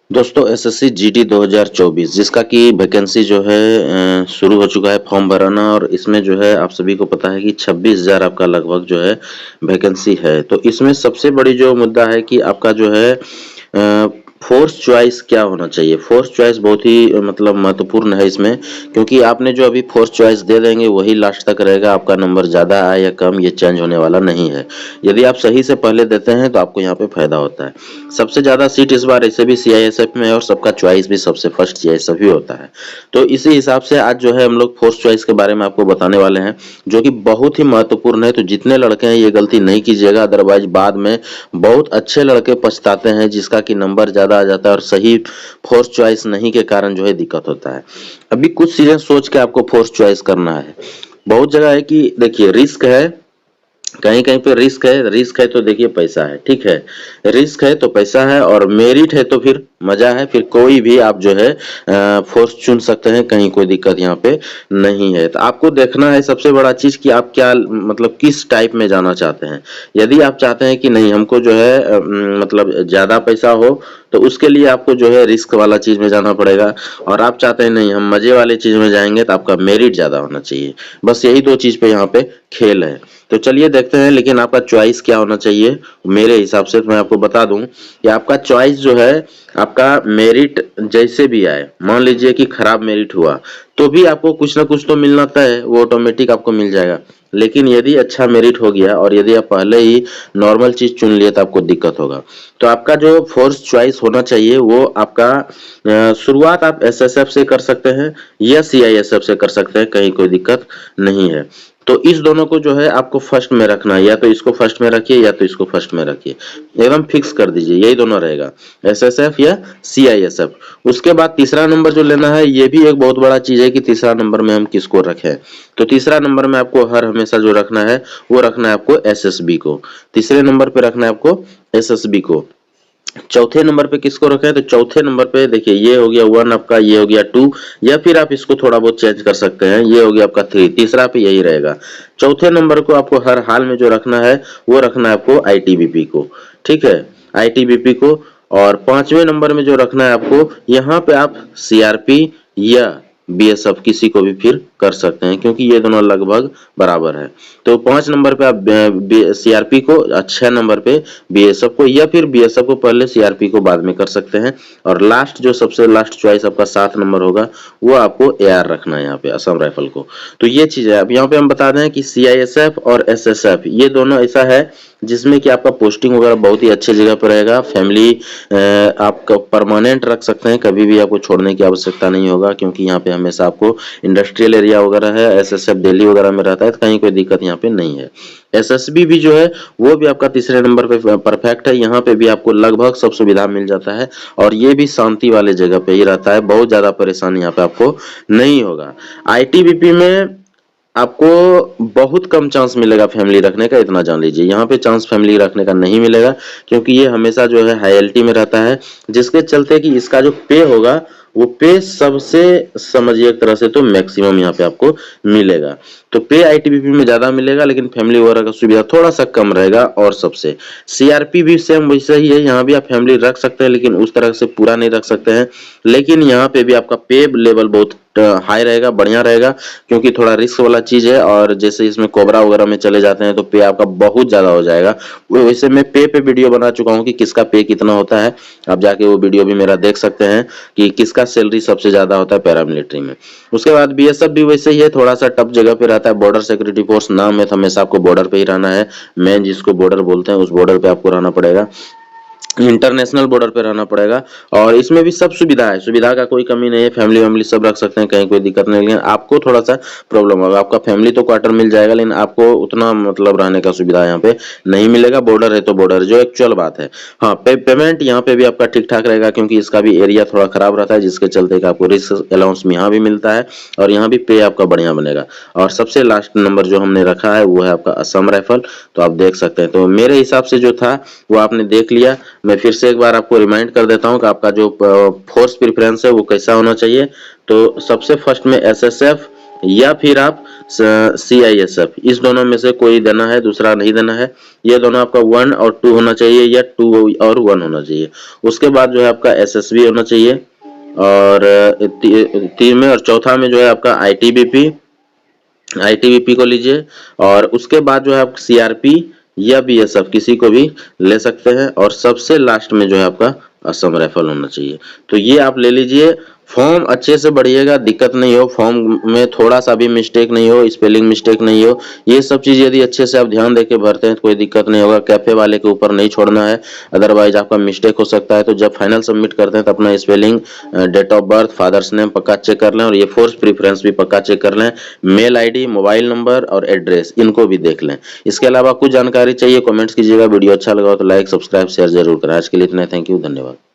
दोस्तों SSC GD 2024 जिसका कि वैकेंसी जो है शुरू हो चुका है फॉर्म भराना। और इसमें जो है आप सभी को पता है कि 26,000 आपका लगभग जो है वैकेंसी है। तो इसमें सबसे बड़ी जो मुद्दा है कि आपका जो है फोर्स चॉइस क्या होना चाहिए। फोर्स चॉइस बहुत ही मतलब महत्वपूर्ण है इसमें, क्योंकि आपने जो अभी फोर्स चॉइस दे देंगे वही लास्ट तक रहेगा। आपका नंबर ज़्यादा आए या कम ये चेंज होने वाला नहीं है। यदि आप सही से पहले देते हैं तो आपको यहाँ पे फायदा होता है। सबसे ज़्यादा सीट इस बार ऐसे भी सीआईएसएफ में है और सबका चॉइस भी सबसे फर्स्ट सीआईएसएफ ही होता है। तो इसी हिसाब से आज जो है हम लोग फोर्स चॉइस के बारे में आपको बताने वाले हैं, जो कि बहुत ही महत्वपूर्ण है। तो जितने लड़के हैं ये गलती नहीं कीजिएगा, अदरवाइज बाद में बहुत अच्छे लड़के पछताते हैं जिसका कि नंबर ज़्यादा आ जाता है और सही फोर्स चॉइस नहीं के कारण जो है दिक्कत होता है। अभी कुछ चीज़ें सोच के आपको फोर्स चॉइस करना है। बहुत जगह है कि देखिए रिस्क है, कहीं कहीं पे रिस्क है तो देखिए पैसा है, ठीक है। रिस्क है तो पैसा है और मेरिट है तो फिर मजा है। फिर कोई भी आप जो है फोर्स चुन सकते हैं, कहीं कोई दिक्कत यहाँ पे नहीं है। तो आपको देखना है सबसे बड़ा चीज कि आप क्या मतलब किस टाइप में जाना चाहते हैं। यदि आप चाहते हैं कि नहीं हमको जो है मतलब ज्यादा पैसा हो, तो उसके लिए आपको जो है रिस्क वाला चीज में जाना पड़ेगा। और आप चाहते हैं नहीं हम मजे वाले चीज में जाएंगे, तो आपका मेरिट ज्यादा होना चाहिए। बस यही दो चीज पे यहाँ पे खेल है। तो चलिए देखते हैं, लेकिन आपका चॉइस क्या होना चाहिए। मेरे हिसाब से तो मैं आपको बता दूं कि आपका चॉइस जो है, आपका मेरिट जैसे भी आए, मान लीजिए कि खराब मेरिट हुआ तो भी आपको कुछ ना कुछ तो मिलना तय है, वो ऑटोमेटिक आपको मिल जाएगा। लेकिन यदि अच्छा मेरिट हो गया और यदि आप पहले ही नॉर्मल चीज चुन लिए तो आपको दिक्कत होगा। तो आपका जो फोर्स चॉइस होना चाहिए वो आपका शुरुआत आप एसएसएफ से कर सकते हैं या सीआईएसएफ से कर सकते हैं, कहीं कोई दिक्कत नहीं है। तो इस दोनों को जो है आपको फर्स्ट में रखना है, या तो इसको फर्स्ट में रखिए या तो इसको फर्स्ट में रखिए, एकदम फिक्स कर दीजिए यही दोनों रहेगा, एसएसएफ या सीआईएसएफ। उसके बाद तीसरा नंबर जो लेना है, ये भी एक बहुत बड़ा चीज है कि तीसरा नंबर में हम किसको रखें। तो तीसरा नंबर में आपको हर हमेशा जो रखना है वो रखना है आपको एसएसबी को। तीसरे नंबर पे रखना है आपको एसएसबी को। चौथे नंबर पे किसको रखें, तो चौथे नंबर पे देखिए ये हो गया 1 आपका, ये हो गया 2, या फिर आप इसको थोड़ा बहुत चेंज कर सकते हैं, ये हो गया आपका 3। तीसरा पे यही रहेगा। चौथे नंबर को आपको हर हाल में जो रखना है वो रखना है आपको आईटीबीपी को, ठीक है, आईटीबीपी को। और पांचवें नंबर में जो रखना है आपको, यहाँ पे आप सीआरपी या बीएसएफ किसी को भी फिर कर सकते हैं, क्योंकि ये दोनों लगभग बराबर है। तो 5 नंबर पे आप सीआरपी को, 6 नंबर पे बीएसएफ को, या फिर बीएसएफ को पहले सीआरपी को बाद में कर सकते हैं। और लास्ट जो सबसे लास्ट चॉइस आपका 7 नंबर होगा वो आपको एआर रखना है यहाँ पे, असम राइफल को। तो ये चीज है। अब यहाँ पे हम बता दें कि सीआईएसएफ और एसएसएफ ये दोनों ऐसा है जिसमें कि आपका पोस्टिंग वगैरह बहुत ही अच्छी जगह पर रहेगा। फैमिली आपका परमानेंट रख सकते हैं, कभी भी आपको छोड़ने की आवश्यकता नहीं होगा, क्योंकि यहाँ पे हमेशा आपको इंडस्ट्रियल एरिया वगैरह है। एसएसएफ दिल्ली वगैरह में रहता है तो कहीं कोई दिक्कत यहाँ पे नहीं है। एसएसबी भी जो है वो भी आपका तीसरे नंबर पे परफेक्ट है, यहाँ पे भी आपको लगभग सब सुविधा मिल जाता है। और ये भी शांति वाले जगह पे ही रहता है, बहुत ज्यादा परेशानी यहाँ पे आपको नहीं होगा। आईटीबीपी में आपको बहुत कम चांस मिलेगा फैमिली रखने का, इतना जान लीजिए। यहाँ पे चांस फैमिली रखने का नहीं मिलेगा, क्योंकि ये हमेशा जो है हाईएलटी में रहता है, जिसके चलते कि इसका जो पे होगा वो पे सबसे समझिए एक तरह से तो मैक्सिमम यहाँ पे आपको मिलेगा। तो पे आईटीबीपी में ज्यादा मिलेगा, लेकिन फैमिली वगैरह का सुविधा थोड़ा सा कम रहेगा। और सबसे सीआरपी भी सेम वैसे ही है, यहाँ भी आप फैमिली रख सकते हैं लेकिन उस तरह से पूरा नहीं रख सकते हैं। लेकिन यहाँ पे भी आपका पे लेवल बहुत हाई रहेगा, बढ़िया रहेगा, क्योंकि थोड़ा रिस्क वाला चीज है। और जैसे इसमें कोबरा वगैरह में चले जाते हैं तो पे आपका बहुत ज्यादा हो जाएगा। वैसे मैं पे वीडियो बना चुका हूँ कि किसका पे कितना होता है, आप जाके वो वीडियो भी मेरा देख सकते हैं कि किसका सैलरी सबसे ज्यादा होता है पैरामिलिट्री में। उसके बाद बीएसएफ भी वैसे ही है, थोड़ा सा टफ जगह पे रहता है, बॉर्डर सिक्योरिटी फोर्स नाम है तो हमेशा आपको बॉर्डर पे ही रहना है। मेन जिसको बॉर्डर बोलते हैं उस बॉर्डर पे आपको रहना पड़ेगा, इंटरनेशनल बॉर्डर पे रहना पड़ेगा। और इसमें भी सब सुविधा है, सुविधा का कोई कमी नहीं है, फैमिली वैमिली सब रख सकते हैं, कहीं कोई दिक्कत नहीं। लेकिन आपको थोड़ा सा प्रॉब्लम होगा, आपका फैमिली तो क्वार्टर मिल जाएगा लेकिन आपको उतना मतलब रहने का सुविधा यहाँ पे नहीं मिलेगा। बॉर्डर है तो बॉर्डर, जो एक्चुअल बात है। हाँ पेमेंट यहाँ पे भी आपका ठीक ठाक रहेगा, क्योंकि इसका भी एरिया थोड़ा खराब रहता है, जिसके चलते आपको रिस्क अलाउंस यहाँ भी मिलता है और यहाँ भी पे आपका बढ़िया बनेगा। और सबसे लास्ट नंबर जो हमने रखा है वो है आपका असम राइफल, तो आप देख सकते हैं। तो मेरे हिसाब से जो था वो आपने देख लिया। मैं फिर से एक बार आपको रिमाइंड कर देता हूं कि आपका जो फोर्स प्रेफरेंस है वो कैसा होना चाहिए। तो सबसे फर्स्ट में एसएसएफ या फिर आप CISF, इस दोनों में से कोई देना है, दूसरा नहीं देना है। ये दोनों आपका 1 और 2 होना चाहिए या 2 और 1 होना चाहिए। उसके बाद जो है आपका SSB होना चाहिए और तीन में और चौथा में जो है आपका ITBP को लीजिए और उसके बाद जो है आप CRP या BSF किसी को भी ले सकते हैं और सबसे लास्ट में जो है आपका असम राइफल होना चाहिए। तो ये आप ले लीजिए। फॉर्म अच्छे से भरिएगा, दिक्कत नहीं हो, फॉर्म में थोड़ा सा भी मिस्टेक नहीं हो, स्पेलिंग मिस्टेक नहीं हो, ये सब चीज यदि अच्छे से आप ध्यान देके भरते हैं तो कोई दिक्कत नहीं होगा। कैफे वाले के ऊपर नहीं छोड़ना है, अदरवाइज आपका मिस्टेक हो सकता है। तो जब फाइनल सबमिट करते हैं तो अपना spelling, date of birth, father's name पक्का चेक कर लें और ये फोर्स प्रीफरेंस भी पक्का चेक कर लें। मेल ID, मोबाइल नंबर और एड्रेस इनको भी देख लें। इसके अलावा कुछ जानकारी चाहिए कमेंट्स कीजिएगा। वीडियो अच्छा लगा हो तो लाइक, सब्सक्राइब, शेयर जरूर करें। आज के लिए इतना, थैंक यू, धन्यवाद।